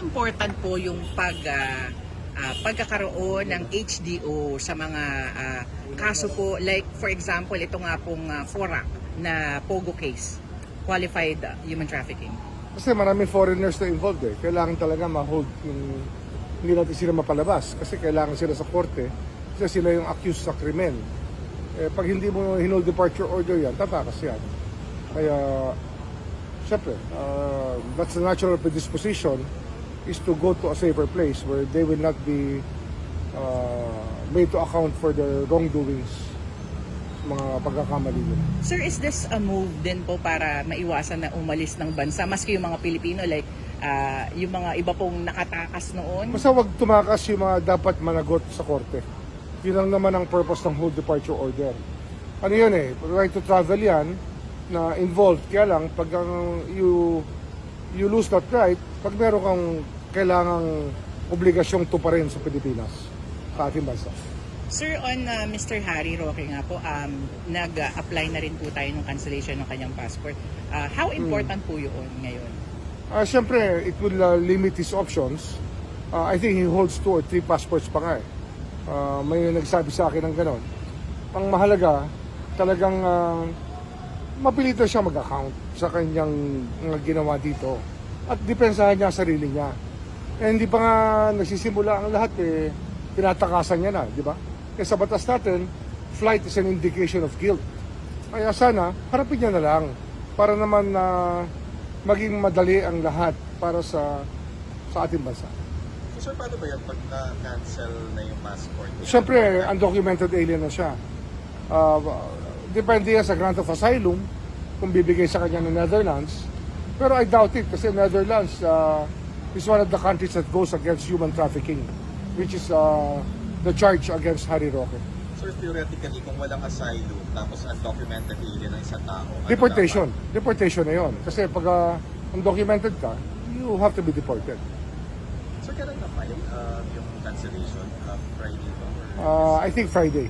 important po yung pagkakaroon ng HDO sa mga kaso po, like for example, ito nga pong FORAC na POGO case, Qualified Human Trafficking? Kasi maraming foreigners na involved eh. Kailangan talaga ma-hold yung, hindi natin sila mapalabas kasi kailangan sila sa korte kasi sila yung accused sa krimen. Eh, pag hindi mo hinold departure order yan, tatakas yan. Kaya, syempre, that's the natural predisposition is to go to a safer place where they will not be made to account for their wrongdoings, mga pagkakamali nila. Sir, is this a move din po para maiwasan na umalis ng bansa maski yung mga Pilipino, like yung mga iba pong nakatakas noon? Basta wag tumakas yung mga dapat managot sa korte. Yun lang naman ang purpose ng hold departure order. Ano yun eh, right to travel yan na involved. Kaya lang, pag you lose that right, pag meron kang kailangang obligasyong tuparin sa Pilipinas, sa ating bansa. Sir, on Mr. Harry Roque nga po, nag-apply na rin po tayo ng cancellation ng kanyang passport. How important po yun ngayon? Siyempre, it will limit his options. I think he holds 2 or 3 passports pa nga eh. May nagsabi sa akin ng ganon. Ang mahalaga, talagang mapilito siya mag-account sa kanyang ginawa dito. At depensahan niya ang sarili niya. Eh, hindi pa nga nagsisimula ang lahat eh, tinatakasan niya na, di ba? Kaya sa batas natin, flight is an indication of guilt. Kaya sana, harapin niya na lang para naman maging madali ang lahat para sa ating bansa. So, paano ba yan pag na-cancel na yung passport? Siyempre, undocumented alien na siya. Depende yan sa grant of asylum kung bibigay sa kanya ng Netherlands. Pero I doubt it kasi Netherlands is one of the countries that goes against human trafficking, which is the charge against Harry Roque. Sir, theoretically, kung walang asylum, tapos undocumented alien ng isang tao, Deportation. Deportation na yun. Kasi pag undocumented ka, you have to be deported. Sir, kailan na-file yung cancellation? Friday ba? I think Friday.